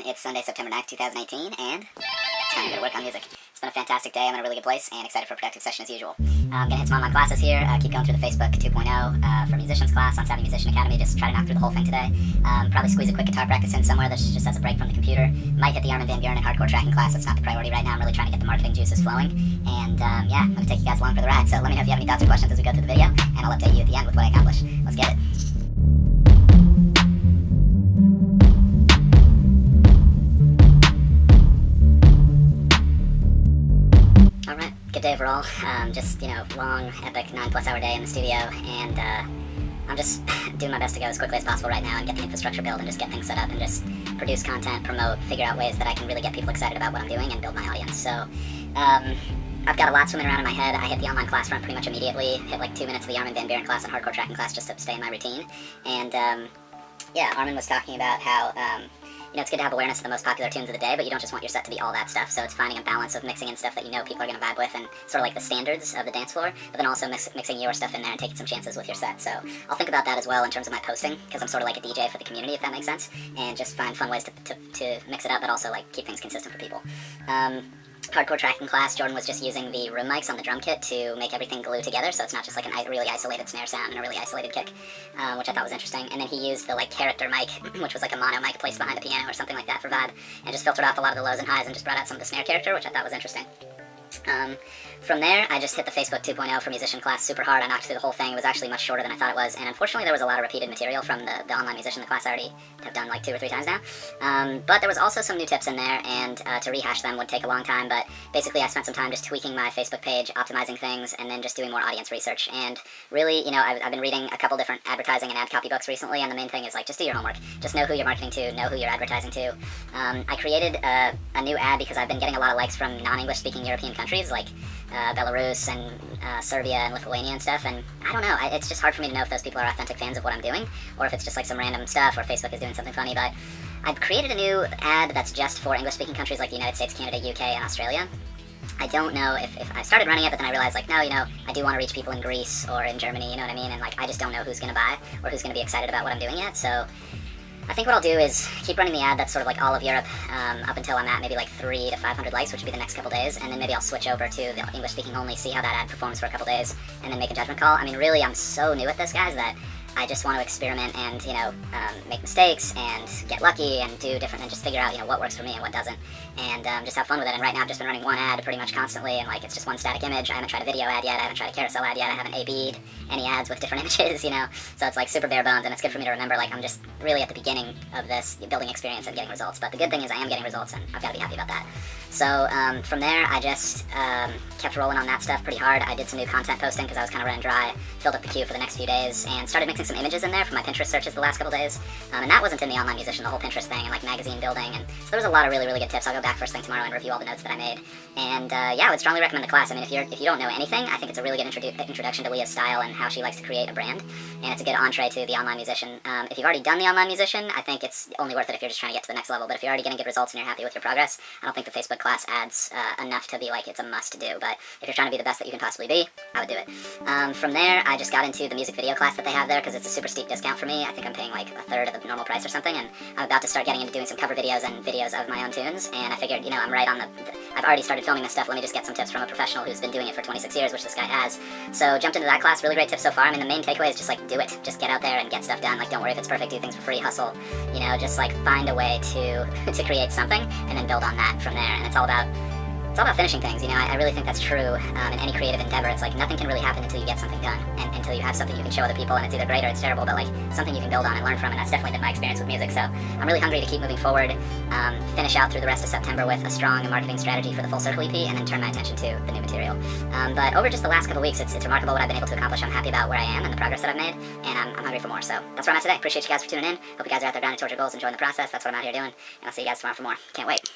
It's Sunday, September 9th, 2018, and it's time to go to work on music. It's been a fantastic day. I'm in a really good place and excited for a productive session as usual. I'm going to hit some online classes here. Keep going through the Facebook 2.0 for musicians class on Savvy Musician Academy. Just try to knock through the whole thing today. Probably squeeze a quick guitar practice in somewhere that's just as a break from the computer. Might hit the Armin van Buuren and hardcore tracking class. That's not the priority right now. I'm really trying to get the marketing juices flowing. And yeah, I'm going to take you guys along for the ride. So let me know if you have any thoughts or questions as we go through the video, and I'll update you at the end with what I accomplished. Let's get it. Alright, good day overall. Just, long, epic 9+ hour day in the studio, and I'm just doing my best to go as quickly as possible right now and get the infrastructure built and just get things set up and just produce content, promote, figure out ways that I can really get people excited about what I'm doing and build my audience. So, I've got a lot swimming around in my head. I hit the online class front pretty much immediately, hit like 2 minutes of the Armin van Buuren class and hardcore tracking class just to stay in my routine. And, yeah, Armin was talking about how, it's good to have awareness of the most popular tunes of the day, but you don't just want your set to be all that stuff. So it's finding a balance of mixing in stuff that you know people are going to vibe with and sort of like the standards of the dance floor, but then also mixing your stuff in there and taking some chances with your set. So I'll think about that as well in terms of my posting, because I'm sort of like a DJ for the community, if that makes sense, and just find fun ways to mix it up, but also like keep things consistent for people. Hardcore tracking class, Jordan was just using the room mics on the drum kit to make everything glue together, so it's not just like a really isolated snare sound and a really isolated kick, which I thought was interesting. And then he used the like character mic, which was like a mono mic placed behind the piano or something like that for vibe, and just filtered off a lot of the lows and highs and just brought out some of the snare character, which I thought was interesting. From there, I just hit the Facebook 2.0 for musician class super hard. I knocked through the whole thing. It was actually much shorter than I thought it was, and unfortunately there was a lot of repeated material from the online musician, the class I already have done like 2 or 3 times now. But there was also some new tips in there, and to rehash them would take a long time, but basically I spent some time just tweaking my Facebook page, optimizing things, and then just doing more audience research. And really, I've been reading a couple different advertising and ad copy books recently, and the main thing is like, just do your homework. Just know who you're marketing to, know who you're advertising to. I created a new ad because I've been getting a lot of likes from non-English speaking European countries, like Belarus and Serbia and Lithuania and stuff, and I don't know, it's just hard for me to know if those people are authentic fans of what I'm doing, or if it's just like some random stuff, or Facebook is doing something funny. But I've created a new ad that's just for English-speaking countries like the United States, Canada, UK, and Australia. I don't know if I started running it, but then I realized, like, no, I do want to reach people in Greece or in Germany, you know what I mean, and like, I just don't know who's going to buy, or who's going to be excited about what I'm doing yet, so I think what I'll do is keep running the ad that's sort of like all of Europe up until I'm at maybe like 300 to 500 likes, which would be the next couple days, and then maybe I'll switch over to the English-speaking only, see how that ad performs for a couple days, and then make a judgment call. I mean, really, I'm so new at this, guys, that I just want to experiment and, make mistakes and get lucky and do different and just figure out, what works for me and what doesn't, and just have fun with it. And right now I've just been running one ad pretty much constantly, and like, it's just one static image. I haven't tried a video ad yet, I haven't tried a carousel ad yet, I haven't A/B'd any ads with different images, so it's like super bare bones, and it's good for me to remember, like, I'm just really at the beginning of this building experience and getting results. But the good thing is I am getting results, and I've got to be happy about that. So from there, I just kept rolling on that stuff pretty hard. I did some new content posting because I was kind of running dry, filled up the queue for the next few days, and started mixing some images in there from my Pinterest searches the last couple days. And that wasn't in the online musician, the whole Pinterest thing, and like magazine building, and so there was a lot of really, really good tips. I'll go back first thing tomorrow and review all the notes that I made. And yeah, I would strongly recommend the class. I mean, if you don't know anything, I think it's a really good introduction to Leah's style and how she likes to create a brand, and it's a good entree to the online musician. If you've already done the online musician, I think it's only worth it if you're just trying to get to the next level. But if you're already getting good results and you're happy with your progress, I don't think the Facebook class adds enough to be like it's a must do. But if you're trying to be the best that you can possibly be, I would do it. From there, I just got into the music video class that they have there because it's a super steep discount for me. I think I'm paying like a third of the normal price or something, and I'm about to start getting into doing some cover videos and videos of my own tunes, and I figured, I'm right on I've already started filming this stuff, let me just get some tips from a professional who's been doing it for 26 years, which this guy has. So jumped into that class, really great tips so far. I mean, the main takeaway is just like, do it. Just get out there and get stuff done. Like, don't worry if it's perfect, do things for free, hustle. Just like find a way to create something and then build on that from there. And it's all about finishing things. I really think that's true in any creative endeavor. It's like nothing can really happen until you get something done, and until you have something you can show other people, and it's either great or it's terrible, but like something you can build on and learn from, and that's definitely been my experience with music. So I'm really hungry to keep moving forward, finish out through the rest of September with a strong marketing strategy for the Full Circle EP, and then turn my attention to the new material. But over just the last couple weeks, it's remarkable what I've been able to accomplish. I'm happy about where I am and the progress that I've made, and I'm hungry for more. So that's where I'm at today. Appreciate you guys for tuning in. Hope you guys are out there grinding towards your goals, enjoying the process. That's what I'm out here doing, and I'll see you guys tomorrow for more. Can't wait.